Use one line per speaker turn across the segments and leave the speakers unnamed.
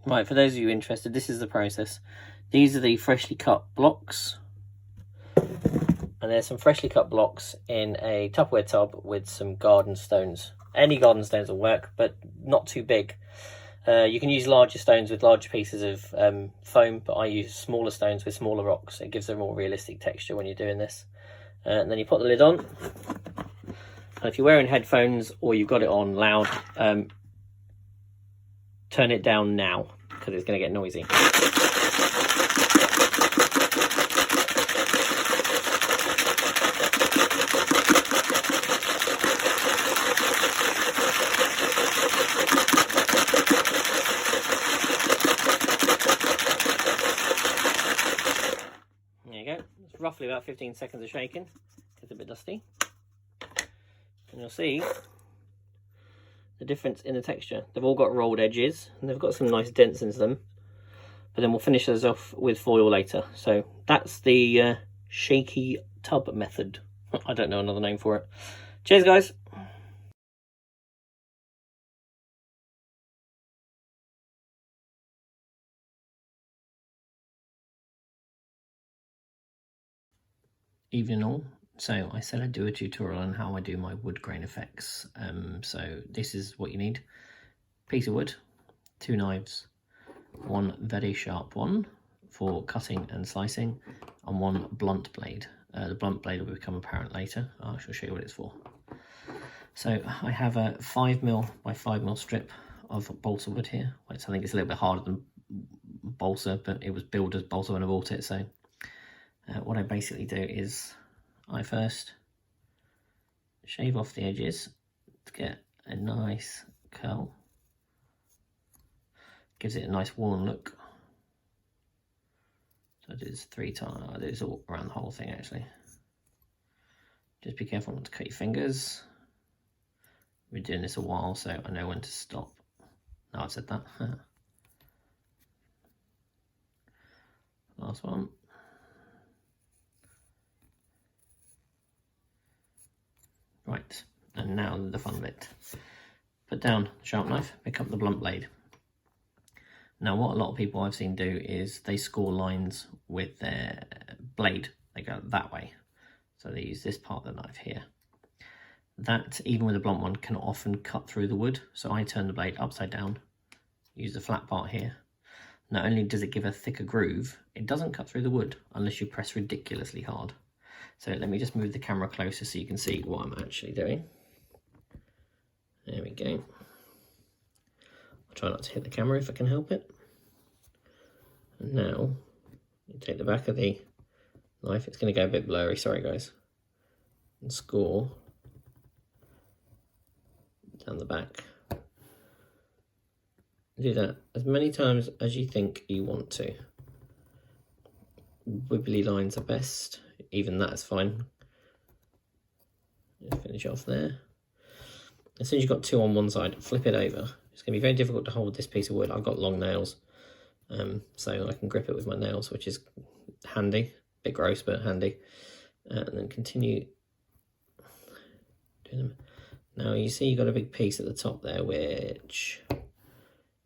Right, for those of you interested, this is the process. These are the freshly cut blocks. And there's some freshly cut blocks in a Tupperware tub with some garden stones. Any garden stones will work, but not too big. You can use larger stones with larger pieces of foam, but I use smaller stones with smaller rocks. It gives a more realistic texture when you're doing this. And then you put the lid on. And if you're wearing headphones or you've got it on loud, turn it down now, because it's going to get noisy. There you go. It's roughly about 15 seconds of shaking. It's a bit dusty. And you'll see the difference in the texture. They've all got rolled edges and they've got some nice dents into them. But then we'll finish those off with foil later. So that's the shaky tub method. I don't know another name for it. Cheers, guys. Evening all. So I said I'd do a tutorial on how I do my wood grain effects. So this is what you need. Piece of wood, 2 knives, 1 very sharp one for cutting and slicing, and 1 blunt blade. The blunt blade will become apparent later. I shall show you what it's for. So I have a 5mm by 5mm strip of balsa wood here, which I think is a little bit harder than balsa, but it was billed as balsa when I bought it. So what I basically do is I first shave off the edges to get a nice curl. Gives it a nice worn look. So I do this 3 times. I do this all around the whole thing actually. Just be careful not to cut your fingers. We've been doing this a while, so I know when to stop. No, I've said that. Last one. Right, and now the fun bit. Put down the sharp knife, pick up the blunt blade. Now what a lot of people I've seen do is they score lines with their blade. They go that way. So they use this part of the knife here. That, even with a blunt one, can often cut through the wood. So I turn the blade upside down, use the flat part here. Not only does it give a thicker groove, it doesn't cut through the wood unless you press ridiculously hard. So let me just move the camera closer so you can see what I'm actually doing. There we go. I'll try not to hit the camera if I can help it. And now, you take the back of the knife, it's going to go a bit blurry, sorry guys, and score down the back. Do that as many times as you think you want to. Wibbly lines are best, even that is fine. Just finish off there. As soon as you've got 2 on one side, flip it over. It's going to be very difficult to hold this piece of wood. I've got long nails, so I can grip it with my nails, which is handy. A bit gross, but handy. And then continue doing them. Now you see you've got a big piece at the top there, which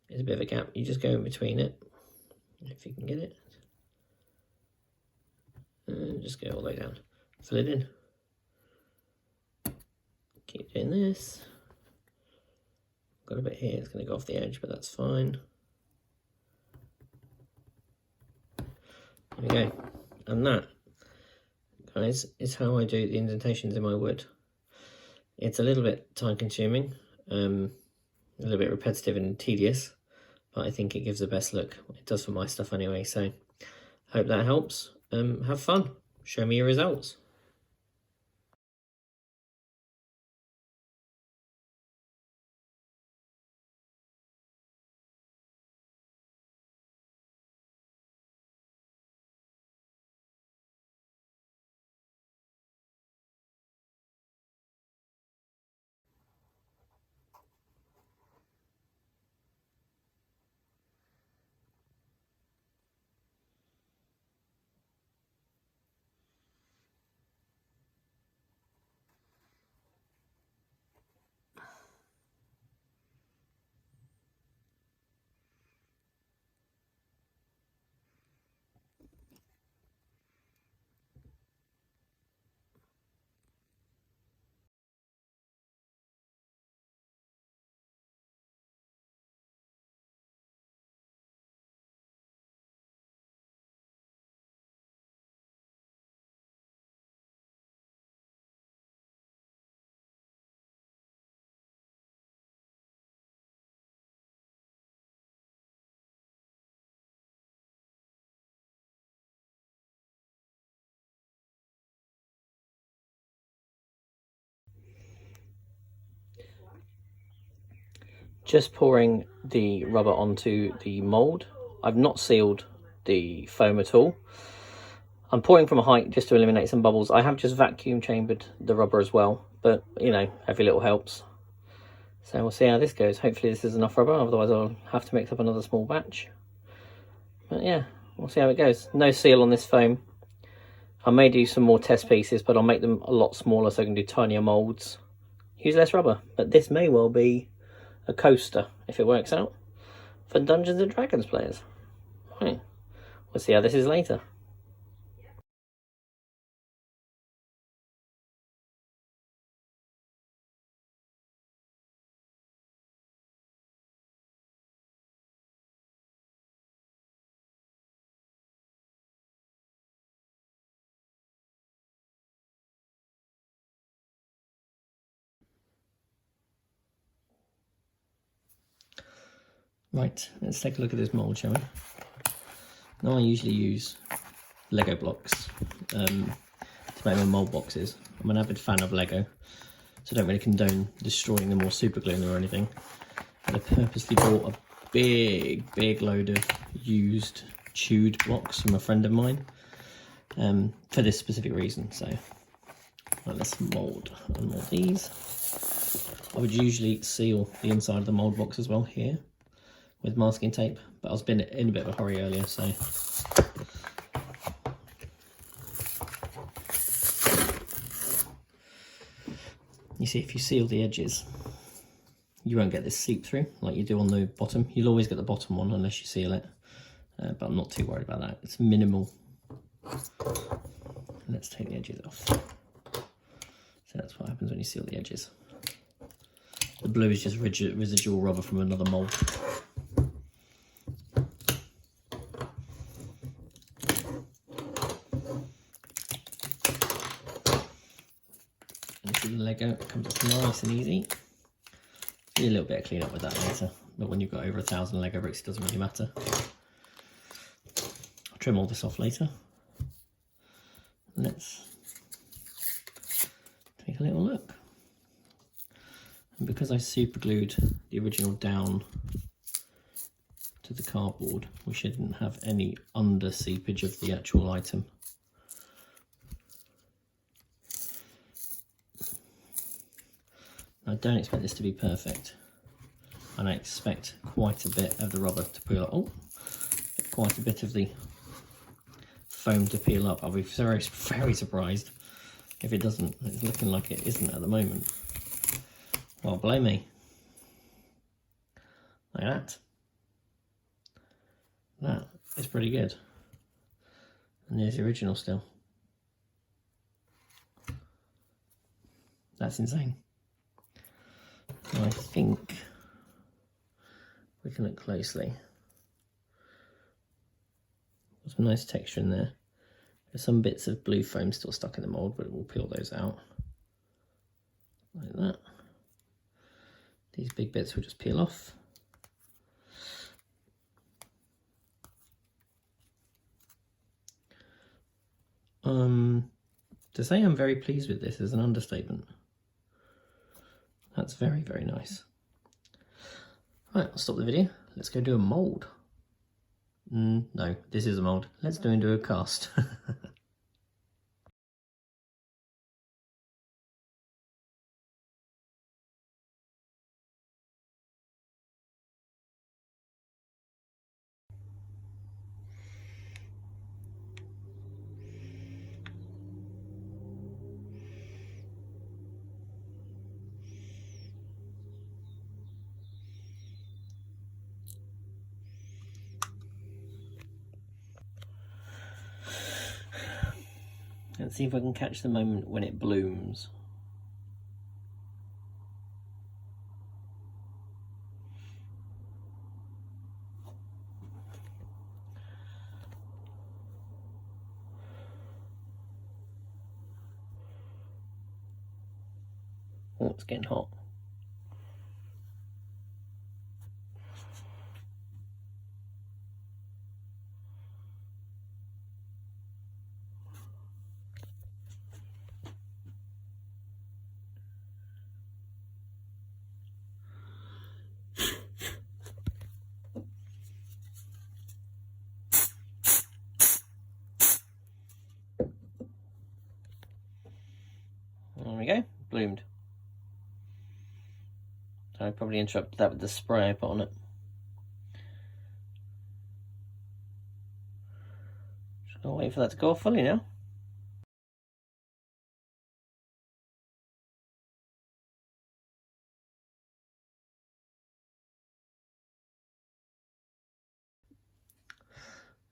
is a bit of a gap. You just go in between it, if you can get it. And just go all the way down. Fill it in. Keep doing this. Got a bit here, it's going to go off the edge, but that's fine. There we go. And that, guys, is how I do the indentations in my wood. It's a little bit time consuming, a little bit repetitive and tedious, but I think it gives the best look. It does for my stuff anyway, so hope that helps. Have fun. Show me your results. just pouring the rubber onto the mould. I've not sealed the foam at all. I'm pouring from a height just to eliminate some bubbles. I have just vacuum chambered the rubber as well, but you know, every little helps. So we'll see how this goes. Hopefully this is enough rubber, otherwise I'll have to mix up another small batch. But yeah, we'll see how it goes. No seal on this foam. I may do some more test pieces, but I'll make them a lot smaller so I can do tinier moulds. Use less rubber, but this may well be a coaster, if it works out, for Dungeons and Dragons players. Right, we'll see how this is later. Right, let's take a look at this mould, shall we? Now I usually use Lego blocks to make my mould boxes. I'm an avid fan of Lego, so I don't really condone destroying them or super gluing them or anything. But I purposely bought a big load of used chewed blocks from a friend of mine for this specific reason. So right, let's mould these. I would usually seal the inside of the mould box as well here with masking tape, but I was in a bit of a hurry earlier, so you see, if you seal the edges, you won't get this seep through like you do on the bottom. You'll always get the bottom one unless you seal it, but I'm not too worried about that. It's minimal. Let's take the edges off. So that's what happens when you seal the edges. The blue is just residual rubber from another mould. And see the Lego, it comes up nice and easy. Do a little bit of clean up with that later, but when you've got over 1,000 Lego bricks, it doesn't really matter. I'll trim all this off later. Let's take a little look. And because I super glued the original down to the cardboard, we shouldn't have any under seepage of the actual item. I don't expect this to be perfect, and I expect quite a bit of the rubber to peel up. Oh, quite a bit of the foam to peel up. I'll be very surprised if it doesn't. It's looking like it isn't at the moment. Well, blow me. Like that. That is pretty good. And there's the original still. That's insane. I think we can look closely. There's some nice texture in there. There's some bits of blue foam still stuck in the mould, but we'll peel those out. Like that. These big bits will just peel off. To say I'm very pleased with this is an understatement. That's very, very nice. Right, I'll stop the video. Let's go do a mould. No, this is a mould. Let's do a cast. Let's see if I can catch the moment when it blooms. Oh, it's getting hot. we go, bloomed. So I probably interrupted that with the spray I put on it. Just gotta wait for that to go off fully now.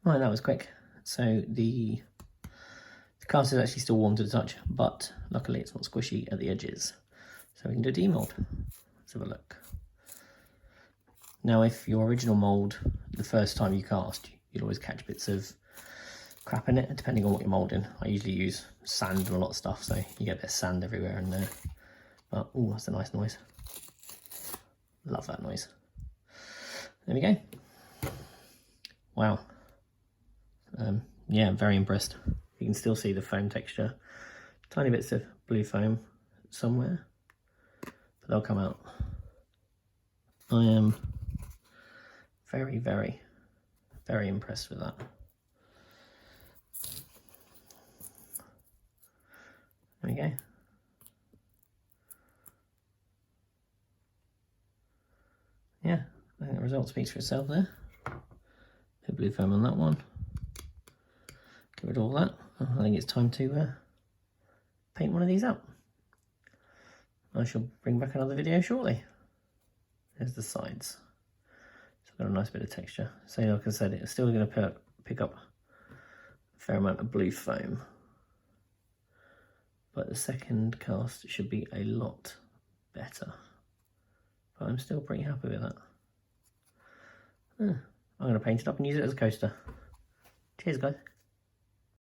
Right, that was quick. So the cast is actually still warm to the touch, but luckily it's not squishy at the edges. So we can do a demold. Let's have a look. Now, if your original mould, the first time you cast, you'll always catch bits of crap in it, depending on what you're moulding. I usually use sand and a lot of stuff, so you get a bit of sand everywhere in there. But, oh, that's a nice noise. Love that noise. There we go. Wow. Yeah, very impressed. You can still see the foam texture. Tiny bits of blue foam somewhere, but they'll come out. I am very, very, very impressed with that. There we go. Yeah, I think the result speaks for itself there. Bit blue foam on that one. Get rid of all that. I think it's time to paint one of these up. I shall bring back another video shortly. There's the sides. So I've got a nice bit of texture. So like I said, it's still going to pick up a fair amount of blue foam. But the second cast should be a lot better. But I'm still pretty happy with that. I'm going to paint it up and use it as a coaster. Cheers, guys.